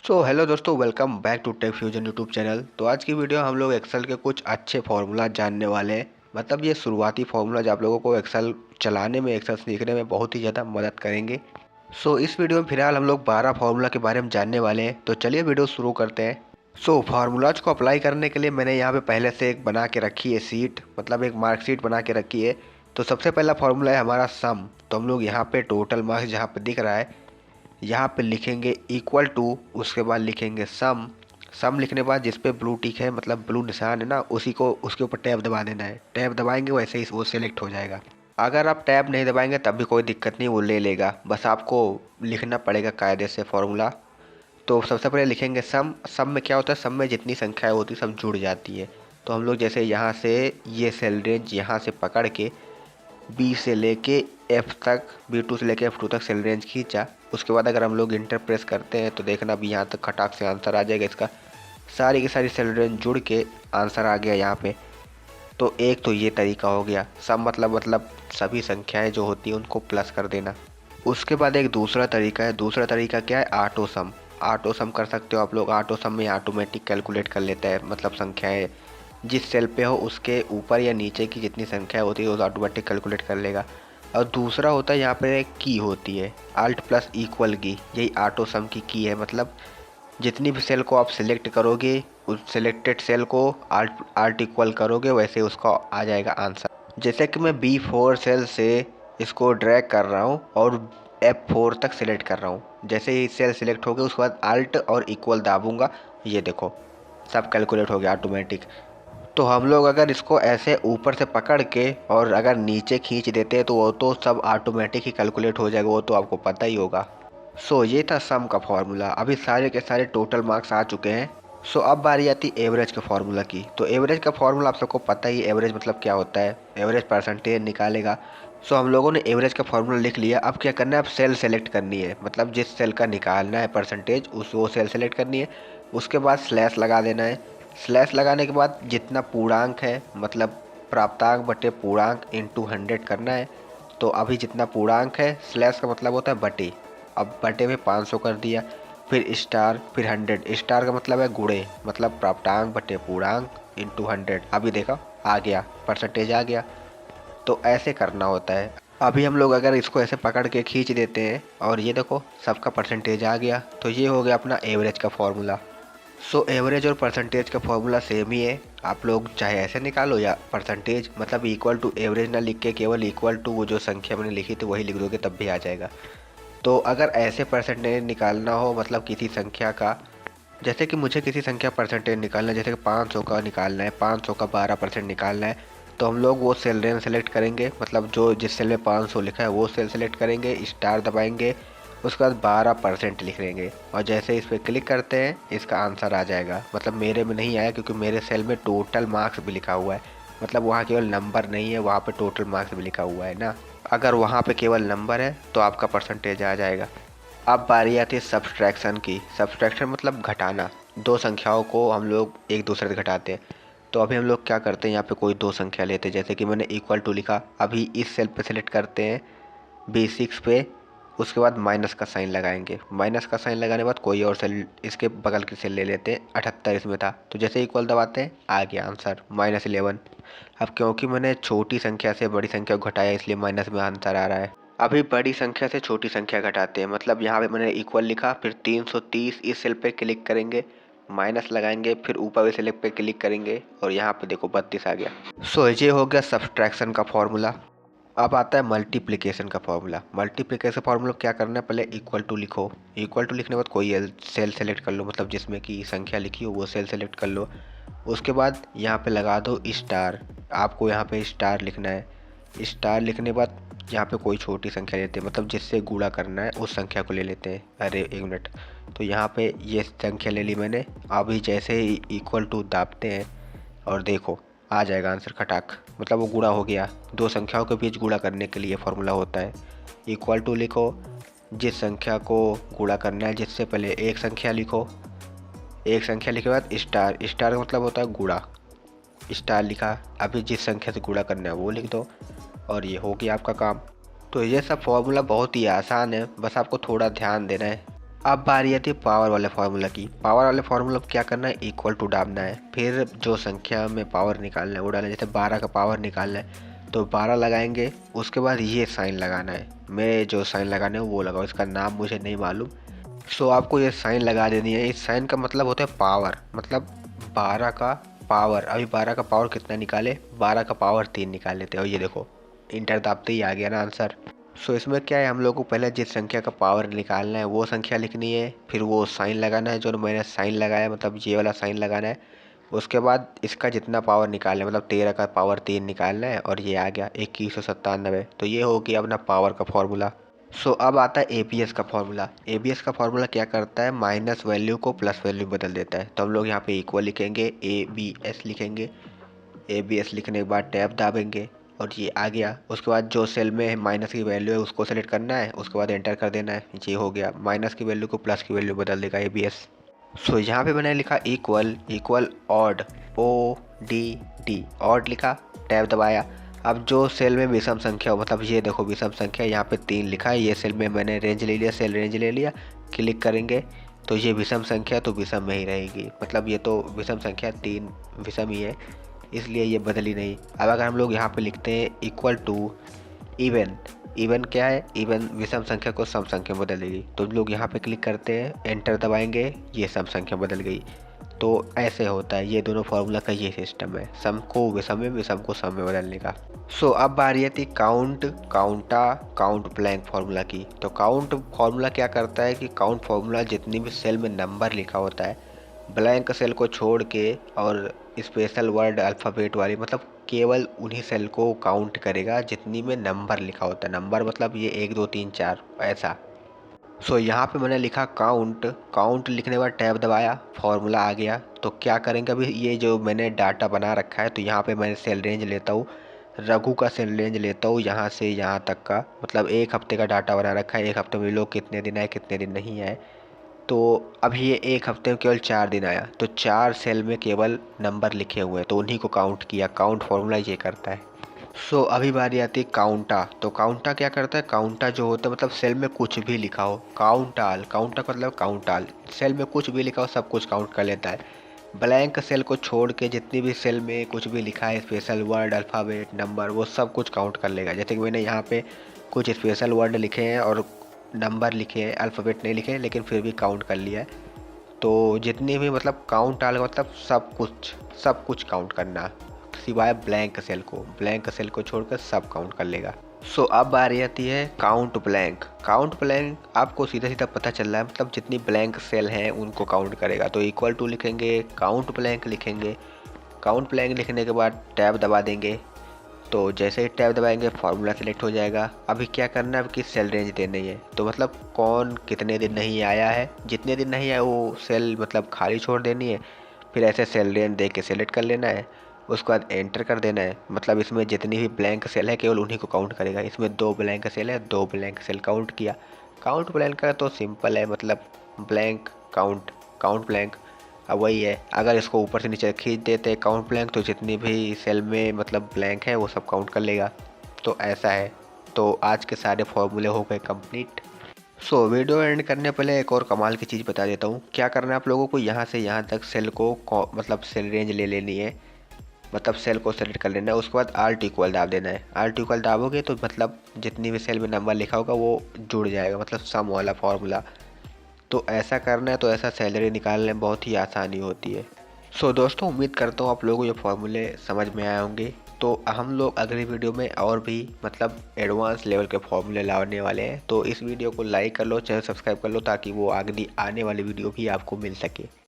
सो hello दोस्तों, welcome back to Tech Fusion YouTube channel. तो आज की वीडियो हम लोग एक्सेल के कुछ अच्छे फार्मूला जानने वाले हैं। मतलब ये शुरुआती फार्मूला जो आप लोगों को एक्सेल चलाने में, एक्सेल सीखने में बहुत ही ज़्यादा मदद करेंगे। सो इस वीडियो में फिलहाल हम लोग 12 फार्मूला के बारे में जानने वाले हैं। तो चलिए वीडियो शुरू करते हैं। सो फार्मूलाज को अप्लाई करने के लिए मैंने यहाँ पे पहले से एक बना के रखी है शीट, मतलब एक मार्कशीट बना के रखी है। तो सबसे पहला फार्मूला है हमारा सम। तो हम लोग यहाँ पे टोटल मार्क्स जहाँ पे दिख रहा है यहाँ पे लिखेंगे इक्वल टू, उसके बाद लिखेंगे सम। सम लिखने के बाद जिस पे ब्लू टिक है, मतलब ब्लू निशान है ना, उसी को उसके ऊपर टैब दबा देना है। टैब दबाएंगे वैसे ही वो सिलेक्ट हो जाएगा। अगर आप टैब नहीं दबाएंगे तब भी कोई दिक्कत नहीं, वो ले लेगा। बस आपको लिखना पड़ेगा कायदे से फार्मूला। तो सबसे पहले लिखेंगे सम। सम में क्या होता है, सम में जितनी संख्याएं होती सब जुड़ जाती है। तो हम लोग जैसे यहाँ से ये सेल रेंज यहाँ से पकड़ के बी से लेके एफ तक, B2 से लेके F2 तक सेल रेंज खींचा। उसके बाद अगर हम लोग इंटर प्रेस करते हैं तो देखना भी यहाँ तक खटाक से आंसर आ जाएगा इसका। सारी की सारी सेल रेंज जुड़ के आंसर आ गया यहाँ पे। तो एक तो ये तरीका हो गया सम, मतलब सभी संख्याएं जो होती हैं उनको प्लस कर देना। उसके बाद एक दूसरा तरीका है। दूसरा तरीका क्या है, ऑटो सम। ऑटो सम कर सकते हो आप लोग। ऑटो सम में ऑटोमेटिक कैलकुलेट कर लेता है, मतलब संख्याएं जिस सेल पे हो उसके ऊपर या नीचे की जितनी संख्या होती है वो ऑटोमेटिक कैलकुलेट कर लेगा। और दूसरा होता है यहाँ पे एक की होती है, अल्ट प्लस इक्वल की। यही ऑटो सम की है। मतलब जितनी भी सेल को आप सिलेक्ट करोगे, उस सिलेक्टेड सेल को आल्ट इक्वल करोगे, वैसे उसका आ जाएगा आंसर। जैसे कि मैं B4 सेल से इसको ड्रैग कर रहा हूँ और F4 तक सिलेक्ट कर रहा हूँ। जैसे ही सेल सिलेक्ट हो गया उसके बाद आल्ट और इक्वल दाबूंगा, ये देखो सब कैलकुलेट हो गया ऑटोमेटिक। तो हम लोग अगर इसको ऐसे ऊपर से पकड़ के और अगर नीचे खींच देते हैं तो वो तो सब ऑटोमेटिक ही कैलकुलेट हो जाएगा, वो तो आपको पता ही होगा। सो ये था सम का फॉर्मूला। अभी सारे के सारे टोटल मार्क्स आ चुके हैं। सो अब बारी आती एवरेज के फार्मूला की। तो एवरेज का फार्मूला आप सबको पता ही, एवरेज मतलब क्या होता है, एवरेज परसेंटेज निकालेगा। सो हम लोगों ने एवरेज का फार्मूला लिख लिया। अब क्या करना है, अब सेल सेलेक्ट करनी है, मतलब जिस सेल का निकालना है परसेंटेज उस वो सेल सेलेक्ट करनी है। उसके बाद स्लैश लगा देना है। स्लैश लगाने के बाद जितना पूर्णांक है, मतलब प्राप्तांक बटे पूर्णांक इंटू 100 करना है। तो अभी जितना पूर्णांक है, स्लैश का मतलब होता है बटे। अब बटे में 500 कर दिया, फिर स्टार, फिर 100। स्टार का मतलब है गुणे, मतलब प्राप्तांक बटे पूर्णांक इंटू 100। अभी देखो आ गया, परसेंटेज आ गया। तो ऐसे करना होता है। अभी हम लोग अगर इसको ऐसे पकड़ के खींच देते हैं और ये देखो सबका परसेंटेज आ गया। तो ये हो गया अपना एवरेज का फॉर्मूला। सो एवरेज और परसेंटेज का फॉर्मूला सेम ही है। आप लोग चाहे ऐसे निकालो या परसेंटेज, मतलब इक्वल टू एवरेज ना लिख के केवल इक्वल टू वो जो संख्या मैंने लिखी थी वही लिख दोगे तब भी आ जाएगा। तो अगर ऐसे परसेंटेज निकालना हो, मतलब किसी संख्या का, जैसे कि मुझे किसी संख्या परसेंटेज निकालना है, जैसे कि 500 का निकालना है, 500 का 12% निकालना है। तो हम लोग वो सेल रेंज सेलेक्ट करेंगे, मतलब जो जिस सेल में 500 लिखा है वो सेल सेलेक्ट करेंगे, स्टार दबाएंगे, उसके बाद 12% लिख लेंगे और जैसे इस पर क्लिक करते हैं इसका आंसर आ जाएगा। मतलब मेरे में नहीं आया क्योंकि मेरे सेल में टोटल मार्क्स भी लिखा हुआ है। मतलब वहाँ केवल नंबर नहीं है, वहाँ पे टोटल मार्क्स भी लिखा हुआ है ना। अगर वहाँ पे केवल नंबर है तो आपका परसेंटेज आ जाएगा। अब बारी आती है सब्सट्रैक्शन की। सब्सट्रैक्शन मतलब घटाना। दो संख्याओं को हम लोग एक दूसरे से घटाते हैं। तो अभी हम लोग क्या करते हैं, यहाँ पे कोई दो संख्या लेते हैं, जैसे कि मैंने इक्वल टू लिखा। अभी इस सेल पे सेलेक्ट करते हैं B6 पे, उसके बाद माइनस का साइन लगाएंगे। माइनस का साइन लगाने के बाद कोई और सेल इसके बगल की सेल ले लेते हैं। 78 इसमें था, तो जैसे इक्वल दबाते हैं आ गया आंसर -11। अब क्योंकि मैंने छोटी संख्या से बड़ी संख्या को घटाया इसलिए माइनस में आंसर आ रहा है। अभी बड़ी संख्या से छोटी संख्या घटाते हैं। मतलब यहाँ पे मैंने इक्वल लिखा, फिर 330 इस सेल पे क्लिक करेंगे, माइनस लगाएंगे, फिर ऊपर वाले सेल पे क्लिक करेंगे और यहाँ पे देखो 32 आ गया। सो ये हो गया सब्सट्रैक्शन का फॉर्मूला। अब आता है मल्टीप्लिकेशन का फॉर्मूला। मल्टीप्लिकेशन फार्मूला क्या करना है, पहले इक्वल टू लिखो। इक्वल टू लिखने के बाद कोई सेल सेलेक्ट कर लो, मतलब जिसमें कि संख्या लिखी हो वो सेल सेलेक्ट कर लो। उसके बाद यहाँ पे लगा दो स्टार। आपको यहाँ पे स्टार लिखना है। स्टार लिखने के बाद यहाँ पे कोई छोटी संख्या लेते हैं, मतलब जिससे गुणा करना है उस संख्या को ले लेते हैं। अरे एक मिनट, तो यहाँ पे ये संख्या ले ली मैंने। अभी जैसे ही इक्वल टू दाबते हैं और देखो आ जाएगा आंसर खटाक, मतलब वो गुणा हो गया। दो संख्याओं के बीच गुणा करने के लिए फॉर्मूला होता है। इक्वल टू लिखो, जिस संख्या को गुणा करना है जिससे पहले एक संख्या लिखो। एक संख्या लिखे बाद स्टार, स्टार का मतलब होता है गुणा। स्टार लिखा, अभी जिस संख्या से गुणा करना है वो लिख दो और ये हो गया आपका काम। तो ये सब फॉर्मूला बहुत ही आसान है, बस आपको थोड़ा ध्यान देना है। अब बारी आती है पावर वाले फार्मूला की। पावर वाले फार्मूला क्या करना है, इक्वल टू डालना है, फिर जो संख्या में पावर निकालना है वो डालना है। जैसे 12 का पावर निकालना है तो 12 लगाएंगे, उसके बाद ये साइन लगाना है। मेरे जो साइन लगाने हैं वो लगाओ, इसका नाम मुझे नहीं मालूम। सो आपको ये साइन लगा देनी है। इस साइन का मतलब होता है पावर, मतलब 12 का पावर। अभी 12 का पावर कितना निकाले, 12 का पावर 3 निकाल लेते हैं। और ये देखो इंटर दाबते ही आ गया ना आंसर। सो इसमें क्या है, हम लोग को पहले जिस संख्या का पावर निकालना है वो संख्या लिखनी है, फिर वो साइन लगाना है जो मैंने साइन लगाया, मतलब ये वाला साइन लगाना है। उसके बाद इसका जितना पावर निकालना है, मतलब 13 का पावर 3 निकालना है, और ये आ गया 2197। तो ये हो गया अपना पावर का फॉर्मूला। सो अब आता है एबीएस का फॉर्मूला। एबीएस का फॉर्मूला क्या करता है, माइनस वैल्यू को प्लस वैल्यू बदल देता है। तो हम लोग यहाँ पे इक्वल लिखेंगे, एबीएस लिखेंगे। एबीएस लिखने के बाद टैब दाबेंगे और ये आ गया। उसके बाद जो सेल में माइनस की वैल्यू है उसको सेलेक्ट करना है, उसके बाद एंटर कर देना है। ये हो गया, माइनस की वैल्यू को प्लस की वैल्यू बदल देगा एबीएस। सो यहाँ पे मैंने लिखा equal, equal odd, O D D, odd लिखा, टैब दबाया। अब जो सेल में विषम संख्या हो, मतलब ये देखो विषम संख्या यहाँ पे 3 लिखा है, ये सेल में मैंने रेंज ले लिया, सेल रेंज ले लिया, क्लिक करेंगे तो ये विषम संख्या तो विषम में ही रहेगी। मतलब ये तो विषम संख्या 3 विषम ही है, इसलिए ये बदली नहीं। अब अगर हम लोग यहाँ पे लिखते हैं इक्वल टू इवन, इवन क्या है, इवन विषम संख्या को सम संख्या में बदलेगी। तो हम लोग यहाँ पे क्लिक करते हैं, एंटर दबाएंगे, ये सम संख्या बदल गई। तो ऐसे होता है, ये दोनों फार्मूला का ये सिस्टम है, सम को विषम में, विषम को सम में बदलने का। सो अब बारी आती काउंट, काउंटा, काउंट ब्लैंक फार्मूला की। तो काउंट फार्मूला क्या करता है कि काउंट फार्मूला जितनी भी सेल में नंबर लिखा होता है, ब्लैंक सेल को छोड़ के और स्पेशल वर्ड अल्फ़ाबेट वाली, मतलब केवल उन्हीं सेल को काउंट करेगा जितनी में नंबर लिखा होता है। नंबर मतलब ये 1 2 3 4 ऐसा। सो यहाँ पे मैंने लिखा काउंट, काउंट लिखने के बाद टैब दबाया, फार्मूला आ गया। तो क्या करेंगे, अभी ये जो मैंने डाटा बना रखा है, तो यहाँ पे मैं सेल रेंज लेता हूँ, रघु का सेल रेंज लेता हूँ यहाँ से यहाँ तक का, मतलब 1 हफ्ते का डाटा बना रखा है। 1 हफ्ते में लोग कितने दिन आए कितने दिन नहीं आए। तो अभी ये 1 हफ्ते में केवल 4 दिन आया, तो 4 सेल में केवल नंबर लिखे हुए हैं, तो उन्हीं को काउंट किया। काउंट फार्मूला ये करता है। सो अभी बारी आती है काउंटा। तो काउंटा क्या करता है, काउंटा जो होता है मतलब सेल में कुछ भी लिखा हो, काउंटाल, काउंटा का मतलब काउंटाल, सेल में कुछ भी लिखा हो सब कुछ काउंट कर लेता है। ब्लैंक सेल को छोड़ के जितनी भी सेल में कुछ भी लिखा है, स्पेशल वर्ड, अल्फ़ाबेट, नंबर, वो सब कुछ काउंट कर लेगा। जैसे कि मैंने यहाँ पे कुछ स्पेशल वर्ड लिखे हैं और नंबर लिखे हैं, अल्फ़ाबेट नहीं लिखे, लेकिन फिर भी काउंट कर लिया है। तो जितनी भी मतलब काउंट आल मतलब सब कुछ काउंट करना, सिवाय ब्लैंक सेल को, ब्लैंक सेल को छोड़कर सब काउंट कर लेगा। सो अब बारी आती है काउंट ब्लैंक। काउंट ब्लैंक आपको सीधा सीधा पता चल रहा है, मतलब जितनी ब्लैंक सेल हैं उनको काउंट करेगा। तो इक्वल टू लिखेंगे, काउंट ब्लैंक लिखेंगे। काउंट ब्लैंक लिखने के बाद टैब दबा देंगे। तो जैसे ही टैब दबाएंगे फार्मूला सेलेक्ट हो जाएगा। अभी क्या करना है कि सेल रेंज देनी है, तो मतलब कौन कितने दिन नहीं आया है, जितने दिन नहीं आया वो सेल मतलब खाली छोड़ देनी है। फिर ऐसे सेल रेंज दे के सेलेक्ट कर लेना है, उसके बाद एंटर कर देना है। मतलब इसमें जितनी भी ब्लैंक सेल है केवल उन्हीं को काउंट करेगा। इसमें 2 ब्लैंक सेल है, 2 ब्लैंक सेल काउंट किया। काउंट ब्लैंक का तो सिंपल है, मतलब ब्लैंक काउंट, काउंट ब्लैंक। अब वही है, अगर इसको ऊपर से नीचे खींच देते काउंट ब्लैंक, तो जितनी भी सेल में मतलब ब्लैंक है वो सब काउंट कर लेगा। तो ऐसा है। तो आज के सारे फॉर्मूले हो गए कंप्लीट। सो वीडियो एंड करने पहले एक और कमाल की चीज़ बता देता हूँ। क्या करना है आप लोगों को, यहाँ से यहाँ तक सेल को मतलब सेल रेंज ले लेनी है, मतलब सेल को सेलेक्ट कर लेना है। उसके बाद आल्ट इक्वल दाब देना है। आल्ट इक्वल दाबोगे तो मतलब जितनी भी सेल में नंबर लिखा होगा वो जुड़ जाएगा, मतलब सम वाला फॉर्मूला। तो ऐसा करना है, तो ऐसा सैलरी निकालने में बहुत ही आसानी होती है। सो दोस्तों उम्मीद करता हूँ आप लोगों को ये फॉर्मूले समझ में आए होंगे। तो हम लोग अगली वीडियो में और भी मतलब एडवांस लेवल के फॉर्मूले लाने वाले हैं। तो इस वीडियो को लाइक कर लो, चैनल सब्सक्राइब कर लो, ताकि वो अगली आने वाली वीडियो भी आपको मिल सके।